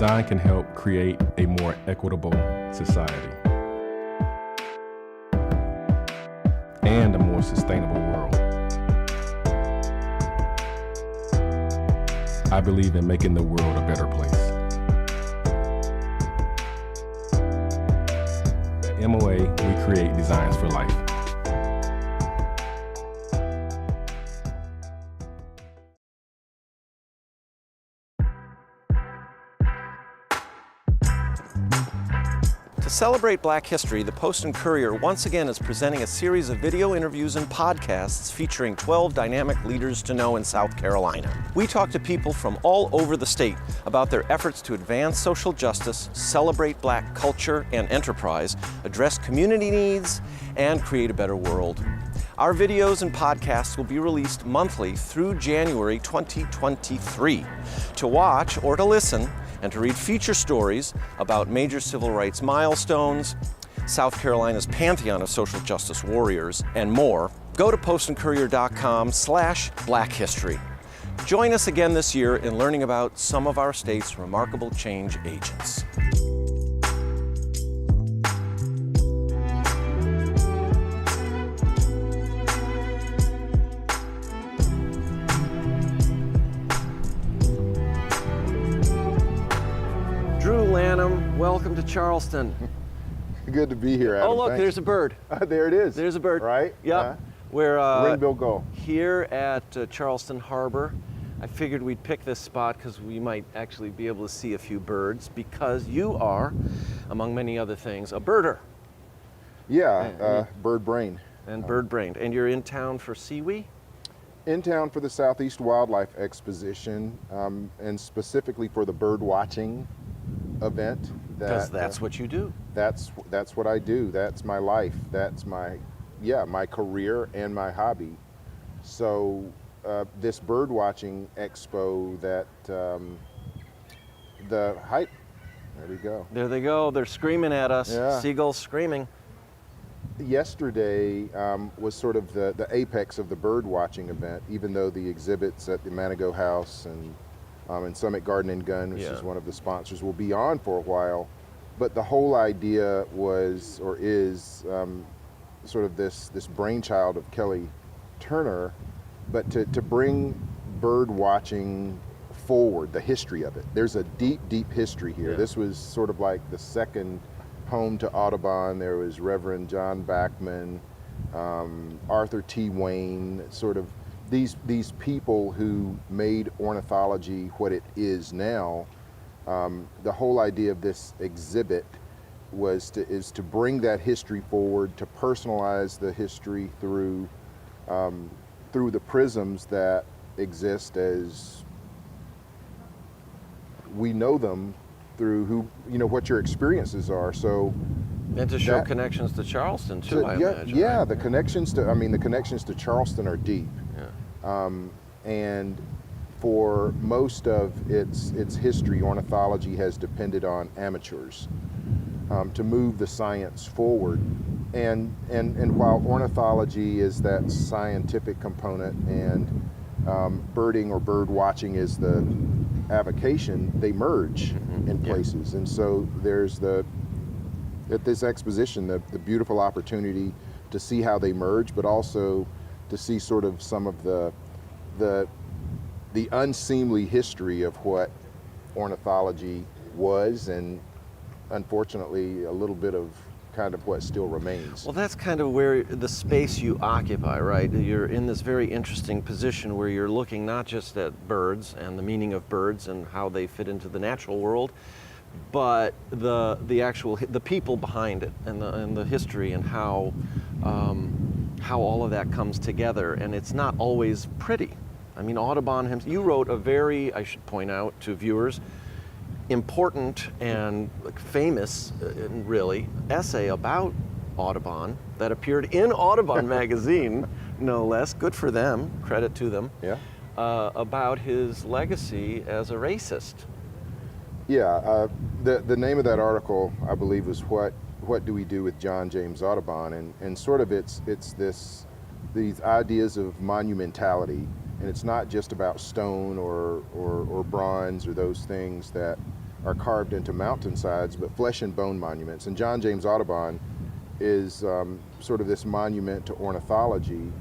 Design can help create a more equitable society and a more sustainable world. I believe in making the world a better place. At MOA, we create designs for life. To celebrate Black History, the Post and Courier once again is presenting a series of video interviews and podcasts featuring 12 dynamic leaders to know in South Carolina. We talk to people from all over the state about their efforts to advance social justice, celebrate Black culture and enterprise, address community needs, and create a better world. Our videos and podcasts will be released monthly through January 2023. To watch or to listen, and to read feature stories about major civil rights milestones, South Carolina's pantheon of social justice warriors, and more, go to postandcourier.com/Black History. Join us again this year in learning about some of our state's remarkable change agents. Drew Lanham, welcome to Charleston. Good to be here, Adam. Oh, look, Thanks. there's a bird. There it is. There's a bird. Right? Yep. We're Ring-bill gull. here at Charleston Harbor. I figured we'd pick this spot because we might actually be able to see a few birds because you are, among many other things, a birder. Yeah, bird brain. And bird-brained. And you're in town for SeaWe? In town for the Southeast Wildlife Exposition, and specifically for the bird watching event. Because that's what you do. That's what I do. That's my life. That's my career and my hobby. So this bird watching expo that the hype. There we go. There they go. They're screaming at us. Yeah. Seagulls screaming. Yesterday was sort of the apex of the bird watching event, even though the exhibits at the Manigo House and Summit Garden and Gun, which is one of the sponsors, will be on for a while. But the whole idea was, or is, sort of this brainchild of Kelly Turner, but to bring bird watching forward, the history of it. There's a deep, deep history here. Yeah. This was sort of like the second home to Audubon. There was Reverend John Bachman, Arthur T. Wayne, sort of these people who made ornithology what it is now. The whole idea of this exhibit is to bring that history forward, to personalize the history through the prisms that exist as we know them, through what your experiences are. So, and to show connections to Charleston too, I imagine. Yeah, right? the connections to Charleston are deep. Yeah. And for most of its history, ornithology has depended on amateurs to move the science forward. And while ornithology is that scientific component and birding or bird watching is the avocation, they merge in places. And so there's at this exposition, the beautiful opportunity to see how they merge, but also to see sort of some of the unseemly history of what ornithology was, and unfortunately a little bit of kind of what still remains. Well, that's kind of where the space you occupy, right? You're in this very interesting position where you're looking not just at birds and the meaning of birds and how they fit into the natural world, but the people behind it and the history and how all of that comes together. And it's not always pretty. I mean, Audubon, you wrote a very, I should point out to viewers, important and famous, really, essay about Audubon that appeared in Audubon magazine, no less. Good for them, credit to them. Yeah. About his legacy as a racist. Yeah, the name of that article, I believe, was what do we do with John James Audubon, and sort of it's these ideas of monumentality, and it's not just about stone or bronze or those things that are carved into mountainsides, but flesh and bone monuments. And John James Audubon is sort of this monument to ornithology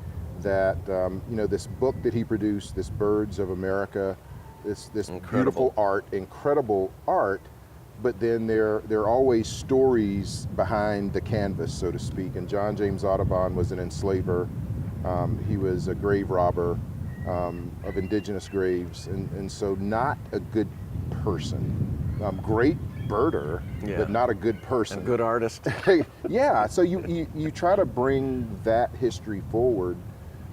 that, you know, this book that he produced, this Birds of America, this beautiful art, incredible art, but then there are always stories behind the canvas, so to speak. And John James Audubon was an enslaver. He was a grave robber of indigenous graves, and so not a good person. Great birder, but not a good person. A good artist. Yeah, so you try to bring that history forward.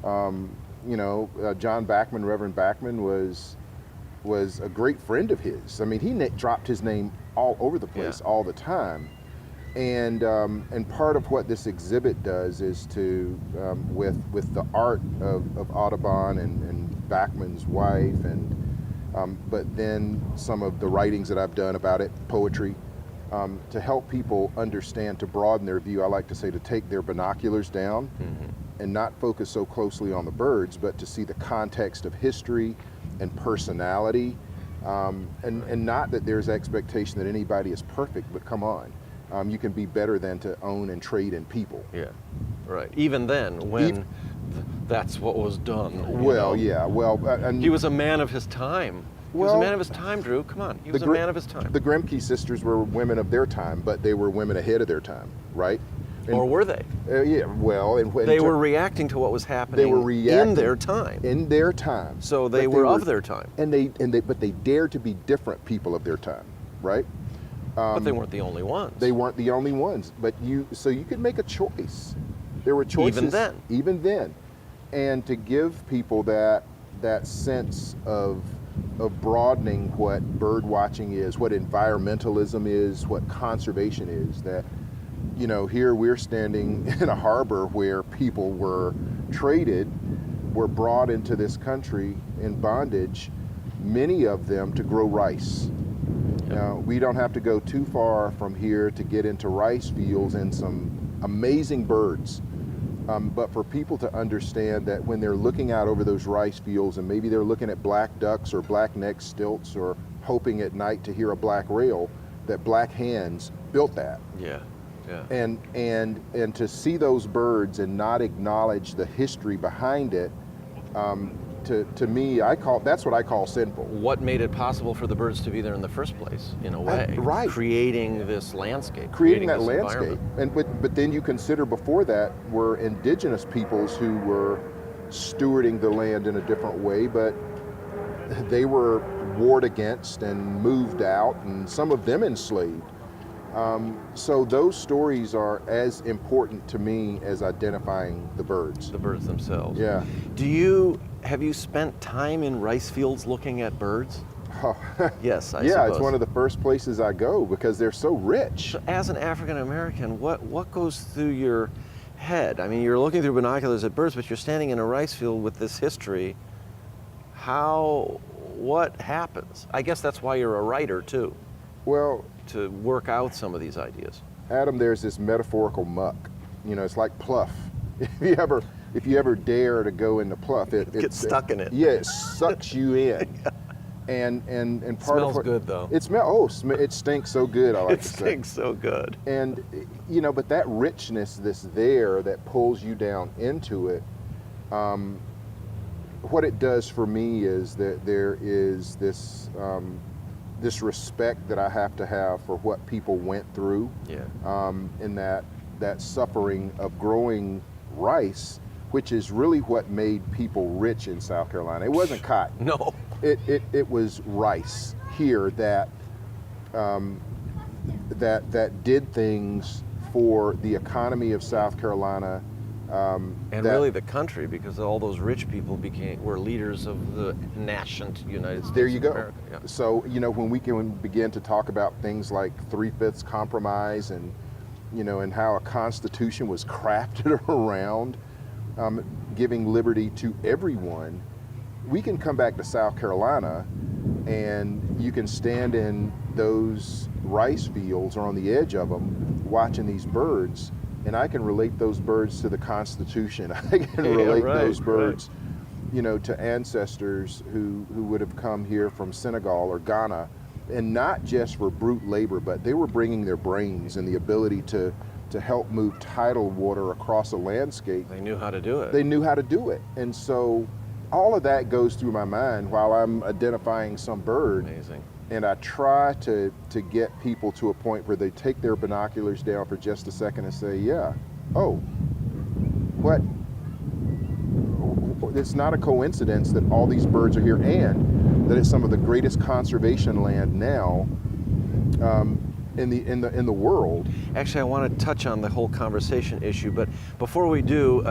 You know, John Bachman, Reverend Bachman was a great friend of his. I mean, he dropped his name all over the place all the time. And part of what this exhibit does is to, with the art of Audubon and Bachman's wife, and but then some of the writings that I've done about it, poetry, to help people understand, to broaden their view. I like to say to take their binoculars down and not focus so closely on the birds, but to see the context of history and personality, and not that there's expectation that anybody is perfect, but come on. You can be better than to own and trade in people. Yeah, right. Even then, when that's what was done. Well, yeah, well... and he was a man of his time. He was a man of his time, Drew. Come on. He was a man of his time. The Grimke sisters were women of their time, but they were women ahead of their time, right? And, or were they? Yeah, well... And they were reacting to what was happening in their time. In their time. So they were of their time. But they dared to be different people of their time, right? But they weren't the only ones. They weren't the only ones. But so you could make a choice. There were choices. Even then. And to give people that sense of broadening what bird watching is, what environmentalism is, what conservation is, that, you know, here we're standing in a harbor where people were traded, were brought into this country in bondage, many of them to grow rice. Now, we don't have to go too far from here to get into rice fields and some amazing birds. But for people to understand that when they're looking out over those rice fields, and maybe they're looking at black ducks or black-necked stilts, or hoping at night to hear a black rail, that black hands built that. Yeah, yeah. And to see those birds and not acknowledge the history behind it, to me, that's what I call sinful. What made it possible for the birds to be there in the first place, in a way? Right. Creating this landscape. Creating that landscape. But then you consider before that were indigenous peoples who were stewarding the land in a different way, but they were warred against and moved out, and some of them enslaved. So those stories are as important to me as identifying the birds. The birds themselves. Yeah. Have you spent time in rice fields looking at birds? Oh. Yes, I yeah, suppose. It's one of the first places I go because they're so rich. So as an African American, what goes through your head? I mean, you're looking through binoculars at birds, but you're standing in a rice field with this history. What happens? I guess that's why you're a writer too. Well, to work out some of these ideas. Adam, there's this metaphorical muck. You know, it's like pluff. If you ever dare to go into pluff, it gets stuck in it. Yeah, it sucks you in. And part smells of what, good though. It stinks so good. I like to say. It stinks so good. And you know, but that richness that's there that pulls you down into it. What it does for me is that there is this respect that I have to have for what people went through. Yeah. In that suffering of growing rice, which is really what made people rich in South Carolina. It wasn't cotton. No. It was rice here that did things for the economy of South Carolina. And really the country, because all those rich people were leaders of the nascent United States. There you go. America. Yeah. So, you know, when we can begin to talk about things like 3/5 compromise and, you know, and how a constitution was crafted around giving liberty to everyone, we can come back to South Carolina and you can stand in those rice fields or on the edge of them watching these birds, and I can relate those birds to the Constitution. I can relate those birds, you know, to ancestors who would have come here from Senegal or Ghana and not just for brute labor, but they were bringing their brains and the ability to help move tidal water across a landscape. They knew how to do it. They knew how to do it. And so all of that goes through my mind while I'm identifying some bird. Amazing. And I try to get people to a point where they take their binoculars down for just a second and say, yeah, oh, what? It's not a coincidence that all these birds are here and that it's some of the greatest conservation land now in the world. Actually, I want to touch on the whole conversation issue, but before we do,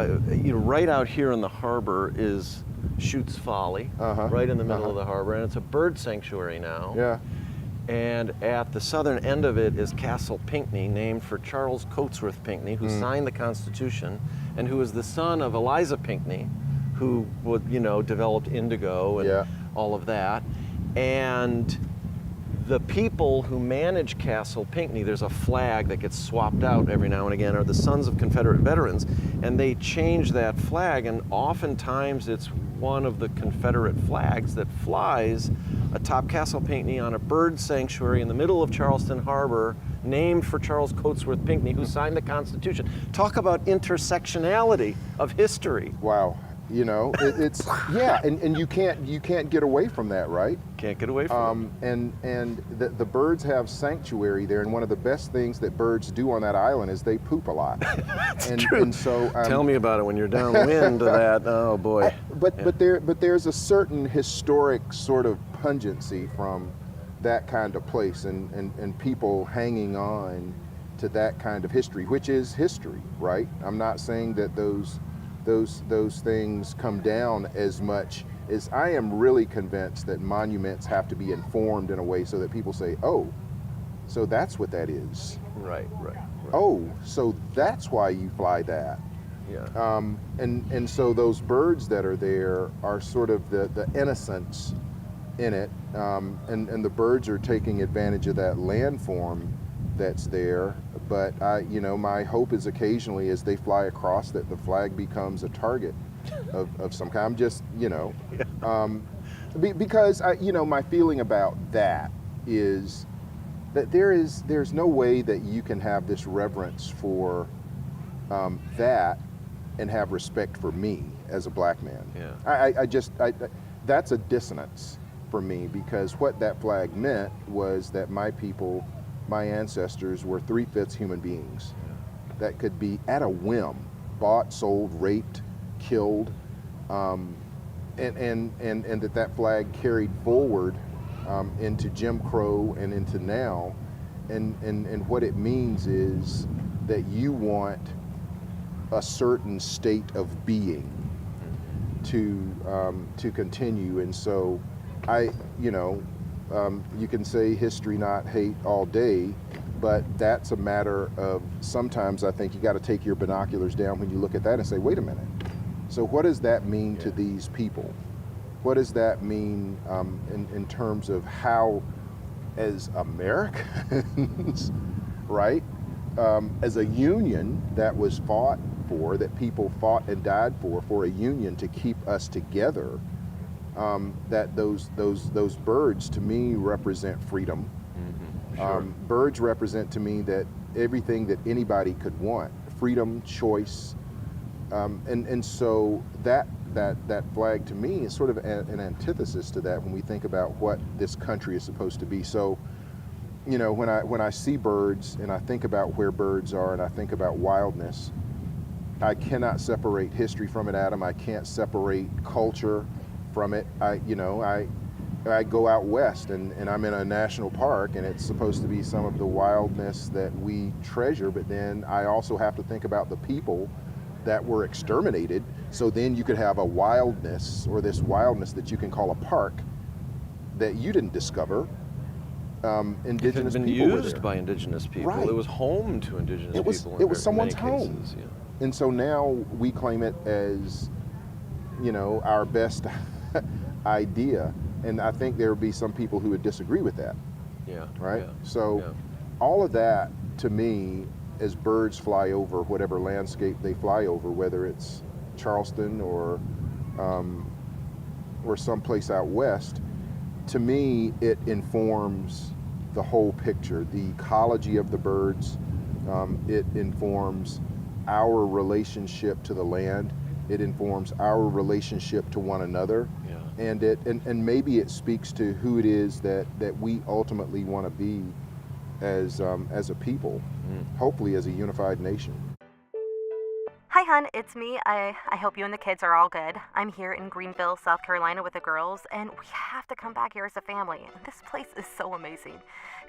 right out here in the harbor is Schutt's Folly, right in the middle of the harbor, and it's a bird sanctuary now. Yeah. And at the southern end of it is Castle Pinckney, named for Charles Cotesworth Pinckney, who signed the Constitution, and who was the son of Eliza Pinckney, who developed indigo and all of that. And the people who manage Castle Pinckney, there's a flag that gets swapped out every now and again, are the Sons of Confederate Veterans, and they change that flag, and oftentimes it's one of the Confederate flags that flies atop Castle Pinckney on a bird sanctuary in the middle of Charleston Harbor, named for Charles Cotesworth Pinckney, who signed the Constitution. Talk about intersectionality of history. Wow. It's yeah, and you can't get away from that, right? Can't get away from it. And the birds have sanctuary there, and one of the best things that birds do on that island is they poop a lot. That's and, true. And so tell me about it when you're downwind to that. Oh boy. But there's a certain historic sort of pungency from that kind of place, and people hanging on to that kind of history, which is history, right? I'm not saying that those things come down as much as I am really convinced that monuments have to be informed in a way so that people say, oh, so that's what that is. Right. Oh, so that's why you fly that. Yeah. And so those birds that are there are sort of the innocence in it, and the birds are taking advantage of that landform that's there. But my hope is occasionally as they fly across that the flag becomes a target of some kind. I'm just, because my feeling about that is that there's no way that you can have this reverence for that and have respect for me as a black man. Yeah. That's a dissonance for me, because what that flag meant was that my people, my ancestors, were 3/5 human beings that could be at a whim bought, sold, raped, killed, and that flag carried forward into Jim Crow and into now, and what it means is that you want a certain state of being to continue, and so you can say history, not hate all day, but that's a matter of sometimes I think you got to take your binoculars down when you look at that and say, wait a minute. So what does that mean to these people? What does that mean in terms of how, as Americans, right, as a union that was fought for, that people fought and died for a union to keep us together, that those birds to me represent freedom. Mm-hmm. Sure. Birds represent to me that everything that anybody could want, freedom, choice, and so that flag to me is sort of an antithesis to that when we think about what this country is supposed to be. So, when I see birds and I think about where birds are and I think about wildness, I cannot separate history from it, Adam. I can't separate culture from it. I go out west and I'm in a national park and it's supposed to be some of the wildness that we treasure, but then I also have to think about the people that were exterminated. So then you could have a wildness, or this wildness that you can call a park, that you didn't discover. Indigenous people people were used there. by indigenous people. Right. It was home to indigenous people. It was someone's in many home. cases, yeah. And so now we claim it as, our best idea. And I think there would be some people who would disagree with that. Yeah. Right? Yeah. So all of that, to me, as birds fly over whatever landscape they fly over, whether it's Charleston or someplace out west, to me, it informs the whole picture, the ecology of the birds. It informs our relationship to the land. It informs our relationship to one another. Yeah. And maybe it speaks to who it is that we ultimately want to be as a people, hopefully as a unified nation. Hi, hon, it's me. I hope you and the kids are all good. I'm here in Greenville, South Carolina with the girls, and we have to come back here as a family. This place is so amazing.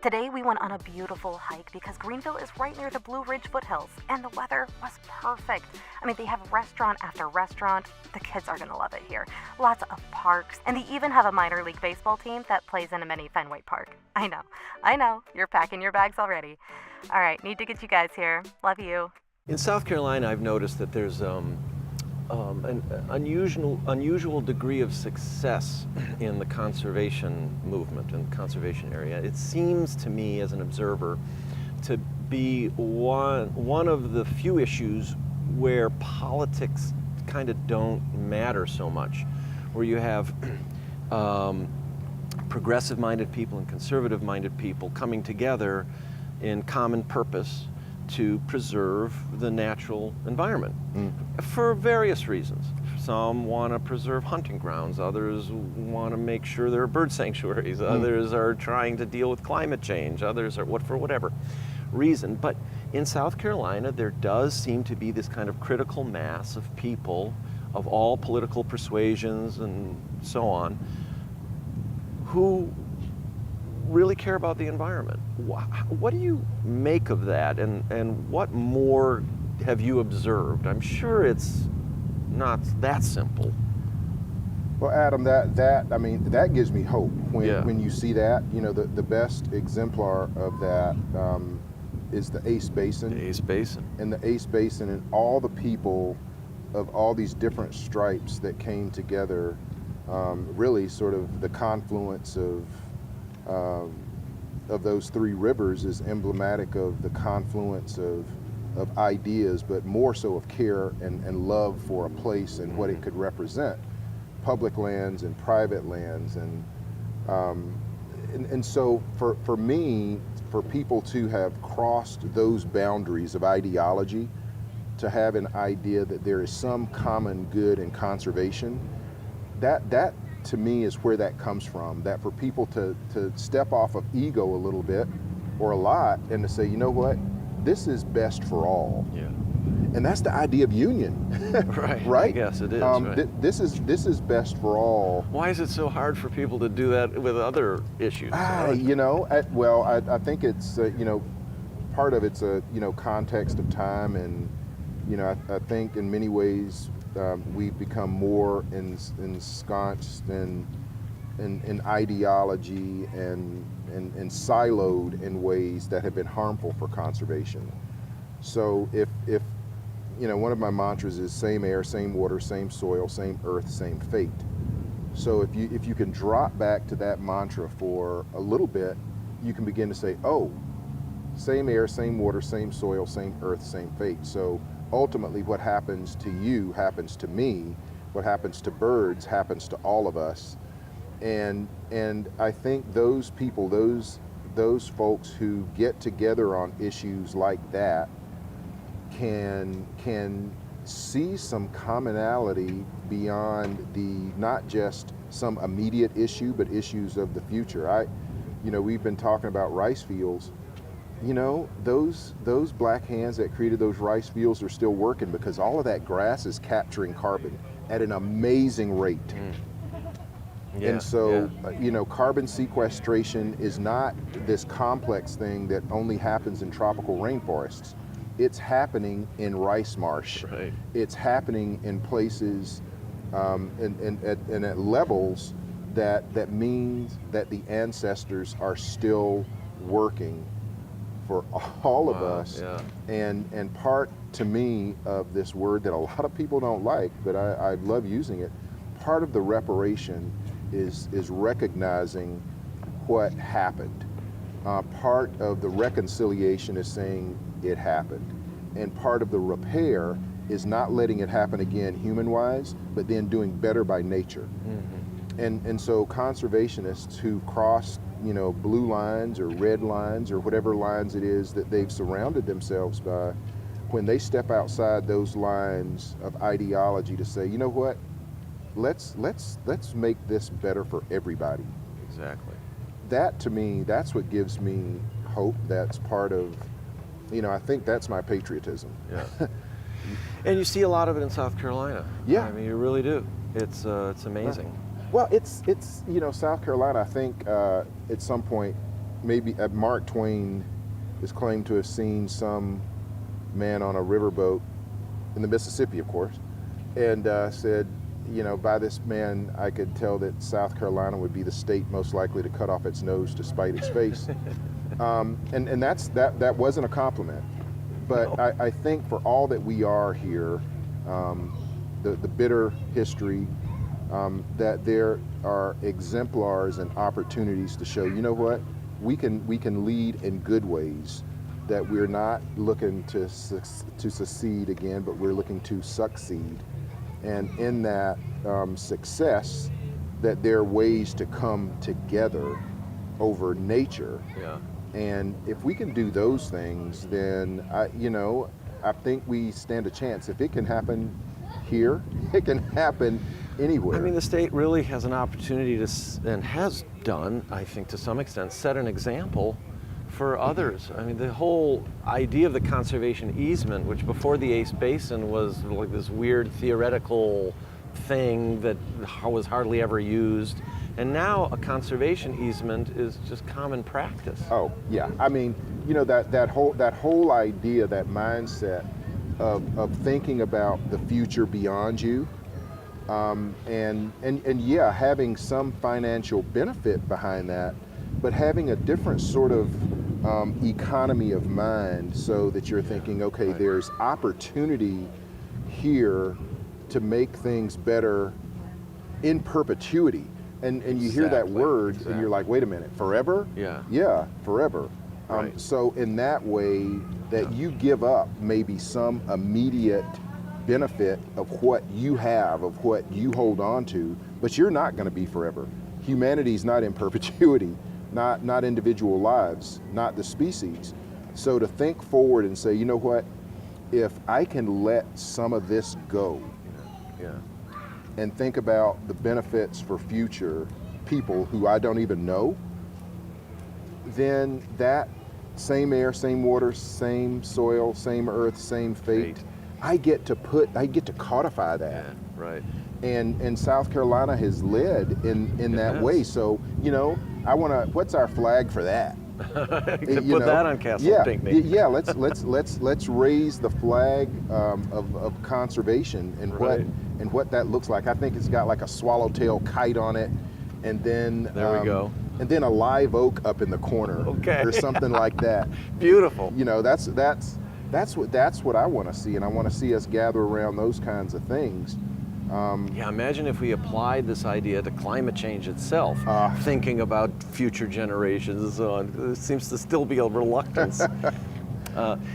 Today we went on a beautiful hike because Greenville is right near the Blue Ridge foothills, and the weather was perfect. I mean, they have restaurant after restaurant. The kids are gonna love it here. Lots of parks, and they even have a minor league baseball team that plays in a mini Fenway Park. I know, you're packing your bags already. All right, need to get you guys here. Love you. In South Carolina, I've noticed that there's an unusual degree of success in the conservation movement and conservation area. It seems to me, as an observer, to be one of the few issues where politics kind of don't matter so much, where you have progressive-minded people and conservative-minded people coming together in common purpose to preserve the natural environment for various reasons. Some want to preserve hunting grounds, others want to make sure there are bird sanctuaries, others are trying to deal with climate change, others are for whatever reason. But in South Carolina, there does seem to be this kind of critical mass of people of all political persuasions and so on who really care about the environment. What do you make of that, and what more have you observed? I'm sure it's not that simple. Well, Adam, that gives me hope when you see that. You know, the best exemplar of that is the Ace Basin. The Ace Basin. And the Ace Basin and all the people of all these different stripes that came together, really sort of the confluence of those three rivers is emblematic of the confluence of ideas, but more so of care and love for a place and what it could represent, public lands and private lands. And so for me, for people to have crossed those boundaries of ideology, to have an idea that there is some common good in conservation, that to me is where that comes from. That for people to step off of ego a little bit or a lot and to say, you know what, this is best for all. Yeah. And that's the idea of union. Right. Right? Yes, it is. Right. This is best for all. Why is it so hard for people to do that with other issues? You know, I think it's part of it's a context of time, and I think in many ways we've become more ensconced in ideology and siloed in ways that have been harmful for conservation. So if one of my mantras is same air, same water, same soil, same earth, same fate. So if you can drop back to that mantra for a little bit, you can begin to say, oh, same air, same water, same soil, same earth, same fate. So ultimately what happens to you happens to me. What happens to birds happens to all of us. And I think those people, those folks who get together on issues like that can see some commonality beyond the not just some immediate issue, but issues of the future. We've been talking about rice fields. Those black hands that created those rice fields are still working because all of that grass is capturing carbon at an amazing rate. Yeah, and so, carbon sequestration is not this complex thing that only happens in tropical rainforests. It's happening in rice marsh. Right. It's happening in places and at levels that means that the ancestors are still working for all of us. Yeah. And part, to me, of this word that a lot of people don't like, but I love using it, part of the reparation is recognizing what happened. Part of the reconciliation is saying it happened. And part of the repair is not letting it happen again human-wise, but then doing better by nature. And so conservationists who cross, blue lines or red lines or whatever lines it is that they've surrounded themselves by, when they step outside those lines of ideology to say, you know what, let's make this better for everybody. Exactly. That, to me, that's what gives me hope. That's part of, I think that's my patriotism. Yeah. And you see a lot of it in South Carolina. Yeah. I mean, you really do. It's amazing. Well, it's South Carolina, I think at some point, maybe Mark Twain is claimed to have seen some man on a riverboat in the Mississippi, of course, and said, by this man, I could tell that South Carolina would be the state most likely to cut off its nose to spite its face. And that wasn't a compliment. But no. I think for all that we are here, the bitter history, that there are exemplars and opportunities to show, you know what, we can lead in good ways, that we're not looking to succeed again, but we're looking to succeed. And in that success, that there are ways to come together over nature. Yeah. And if we can do those things, then I think we stand a chance. If it can happen here, it can happen anywhere. I mean, the state really has an opportunity to, and has done, I think to some extent, set an example for others. I mean, the whole idea of the conservation easement, which before the Ace Basin was like this weird theoretical thing that was hardly ever used, and now a conservation easement is just common practice. Oh yeah, I mean, that whole idea, that mindset of thinking about the future beyond you, and yeah, having some financial benefit behind that, but having a different sort of economy of mind, so that you're thinking, okay, right, there's opportunity here to make things better in perpetuity. And you hear that word, and you're like, wait a minute, forever? Yeah. Yeah, forever. Right. So in that way, that you give up maybe some immediate benefit of what you have, of what you hold on to, but you're not going to be forever. Humanity's not in perpetuity, not individual lives, not the species. So to think forward and say, you know what, if I can let some of this go, yeah, and think about the benefits for future people who I don't even know, then that same air, same water, same soil, same earth, same fate, I get to codify that. Yeah, right. And South Carolina has led in that way. So, what's our flag for that? Put that on Castle Pinckney. Yeah, let's raise the flag of conservation and right, what that looks like. I think it's got like a swallowtail kite on it, and then there we go. And then a live oak up in the corner, okay, or something like that. Beautiful. That's what I want to see, and I want to see us gather around those kinds of things. Yeah, imagine if we applied this idea to climate change itself, thinking about future generations and so on. There seems to still be a reluctance.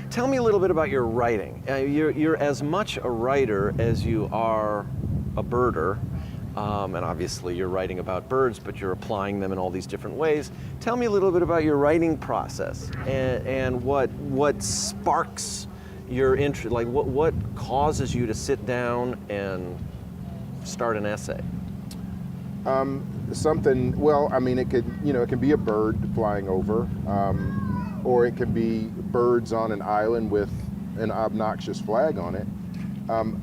Tell me a little bit about your writing. You're as much a writer as you are a birder, and obviously you're writing about birds, but you're applying them in all these different ways. Tell me a little bit about your writing process and what sparks your interest, like what causes you to sit down and start an essay? Something, well, I mean, it can be a bird flying over, or it can be birds on an island with an obnoxious flag on it.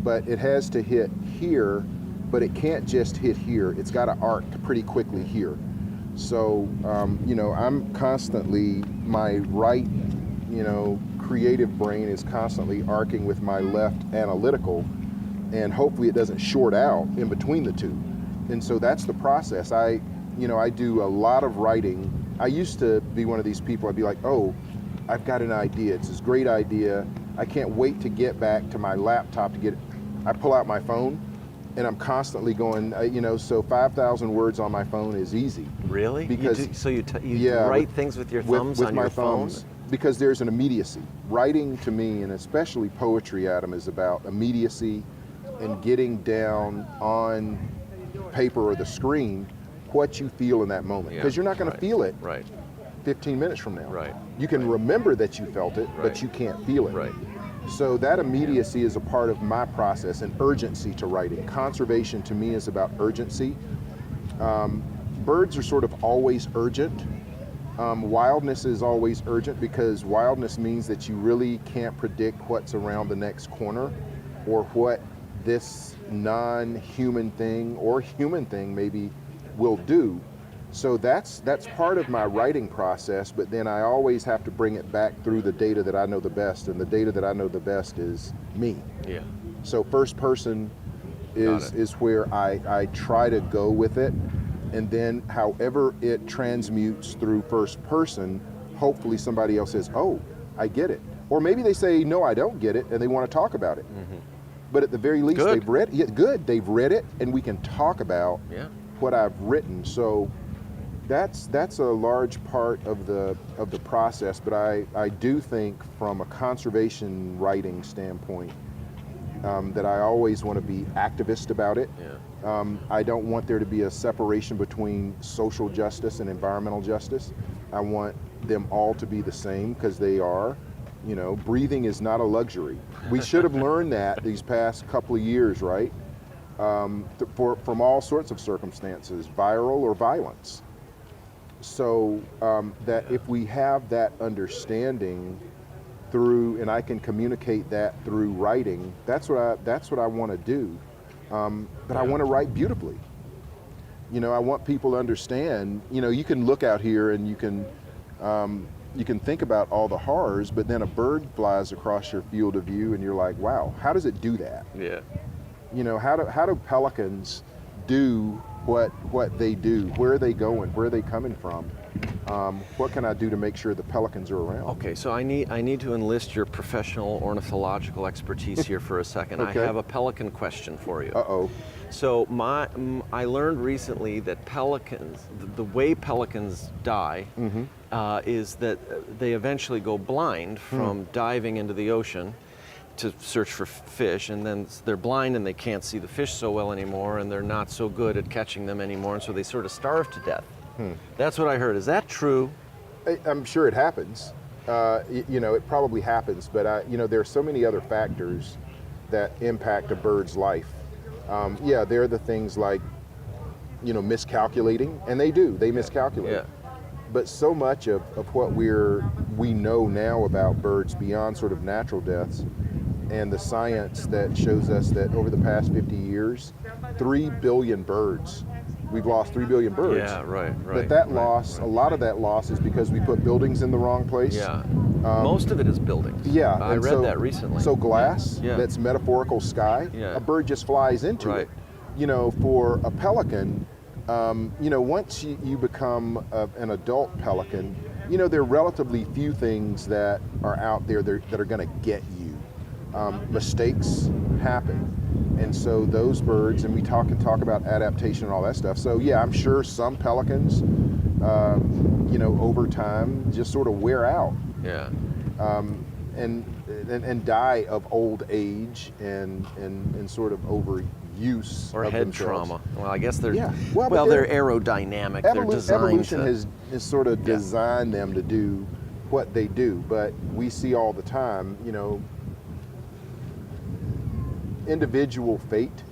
But it has to hit here, but it can't just hit here. It's got to arc pretty quickly here. So, I'm constantly, my right, creative brain is constantly arcing with my left analytical, and hopefully it doesn't short out in between the two. And so that's the process. I do a lot of writing. I used to be one of these people, I'd be like, oh, I've got an idea. It's this great idea. I can't wait to get back to my laptop to get it. I pull out my phone, and I'm constantly going, so 5,000 words on my phone is easy. Really? Because you write things with your thumbs with on my your thumbs, phone? Because there's an immediacy. Writing to me, and especially poetry, Adam, is about immediacy and getting down on paper or the screen what you feel in that moment, because you're not going to feel it 15 minutes from now. You can remember that you felt it, but you can't feel it. So that immediacy is a part of my process, and urgency to writing. Conservation to me is about urgency. Birds are sort of always urgent. Wildness is always urgent, because wildness means that you really can't predict what's around the next corner, or what this non-human thing or human thing maybe will do. So that's part of my writing process, but then I always have to bring it back through the data that I know the best, and the data that I know the best is me. So first person is where I try to go with it, and then however it transmutes through first person, hopefully somebody else says, oh, I get it. Or maybe they say, no, I don't get it, and they want to talk about it. But at the very least, they've read it. They've read it, and we can talk about what I've written. So that's a large part of the process. But I do think from a conservation writing standpoint that I always want to be activist about it. I don't want there to be a separation between social justice and environmental justice. I want them all to be the same, because they are. You know, breathing is not a luxury. We should have learned that these past couple of years, right? From all sorts of circumstances, viral or violence. So that if we have that understanding through, and I can communicate that through writing, that's what I want to do. But I want to write beautifully. You know, I want people to understand. You know, you can look out here and you can think about all the horrors, but then a bird flies across your field of view and you're like, wow, how does it do that? You know, how do pelicans do what they do? Where are they going? Where are they coming from? What can I do to make sure the pelicans are around? Okay, so I need to enlist your professional ornithological expertise here for a second. Okay. I have a pelican question for you. Uh-oh. So I learned recently that pelicans, the way pelicans die, is that they eventually go blind from diving into the ocean to search for fish, and then they're blind and they can't see the fish so well anymore, and they're not so good at catching them anymore, and so they sort of starve to death. That's what I heard. Is that true? I'm sure it happens. You know, it probably happens, but you know, there are so many other factors that impact a bird's life. Yeah, there are the things like, you know, miscalculating, and they miscalculate. But so much of what we know now about birds beyond sort of natural deaths, and the science that shows us that over the past 50 years, 3 billion birds, we've lost 3 billion birds. Yeah, right. But that loss, a lot of that loss is because we put buildings in the wrong place. Most of it is buildings. I read that recently. So glass, that's metaphorical sky, a bird just flies into it. You know, for a pelican, you know, once you become an adult pelican, you know, there are relatively few things that are out there that are going to get you. Mistakes happen. And so those birds, and we talk about adaptation and all that stuff. So yeah, I'm sure some pelicans, you know, over time just sort of wear out. And die of old age and sort of overuse or of head themselves. trauma. Well, I guess they're Well, they're aerodynamic. They're designed evolution to, has sort of designed them to do what they do, but we see all the time, you know, individual fate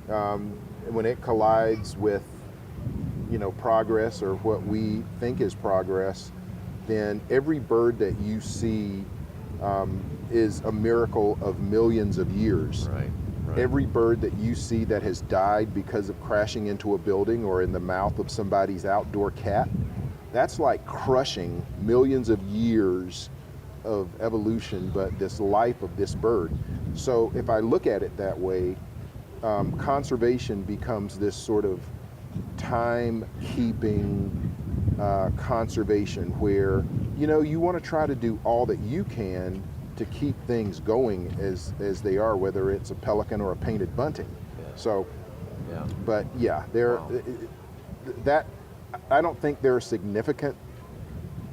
when it collides with, you know, progress or what we think is progress, then every bird that you see is a miracle of millions of years. Every bird that you see that has died because of crashing into a building or in the mouth of somebody's outdoor cat, that's like crushing millions of years of evolution, but this life of this bird. So if I look at it that way, conservation becomes this sort of time-keeping conservation where, you know, you want to try to do all that you can to keep things going as they are, whether it's a pelican or a painted bunting. So, but yeah, I don't think there are a significant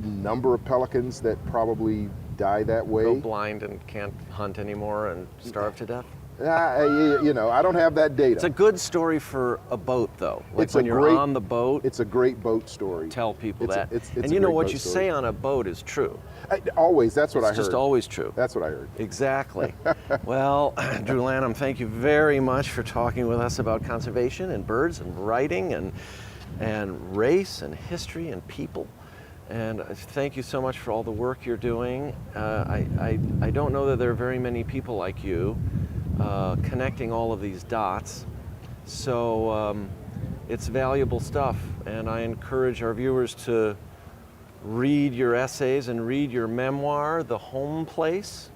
number of pelicans that probably die that way. Go blind and can't hunt anymore and starve to death? You know, I don't have that data. It's a good story for a boat, though. Like It's when you're on the boat. It's a great boat story. Tell people that. It's and a you know great what boat you story. say on a boat is true. Always, that's what I heard. It's just always true. That's what I heard. Exactly. Well, Drew Lanham, thank you very much for talking with us about conservation and birds and writing and race and history and people. And thank you so much for all the work you're doing. I don't know that there are very many people like you connecting all of these dots. So it's valuable stuff, and I encourage our viewers to read your essays and read your memoir, The Home Place.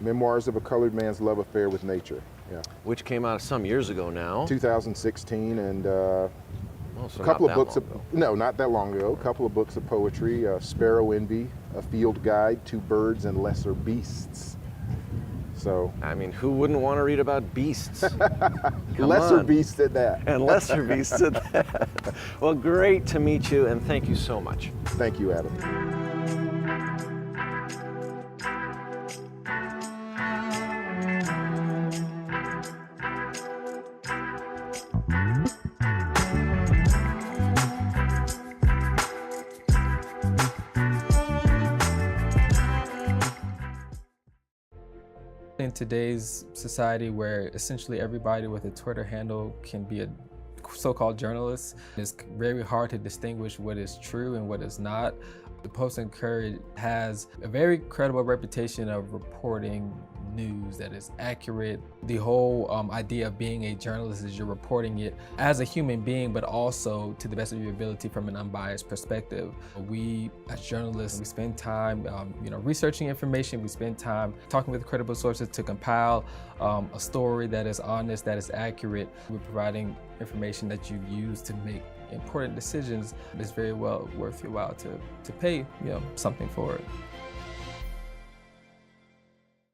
Memoirs of a Colored Man's Love Affair with Nature, yeah. Which came out some years ago now. 2016, and so a couple of books ago. No, not that long ago. A couple of books of poetry, Sparrow Envy, A Field Guide to Birds and Lesser Beasts. So, I mean, who wouldn't want to read about beasts? lesser beasts at that. And lesser beasts at that. Well, great to meet you, and thank you so much. Thank you, Adam. In today's society, where essentially everybody with a Twitter handle can be a so-called journalist, it's very hard to distinguish what is true and what is not. The Post and Courier has a very credible reputation of reporting news that is accurate. The whole idea of being a journalist is you're reporting it as a human being, but also to the best of your ability from an unbiased perspective. We, as journalists, we spend time researching information. We spend time talking with credible sources to compile a story that is honest, that is accurate. We're providing information that you use to make important decisions. It's very well worth your while to pay something for it.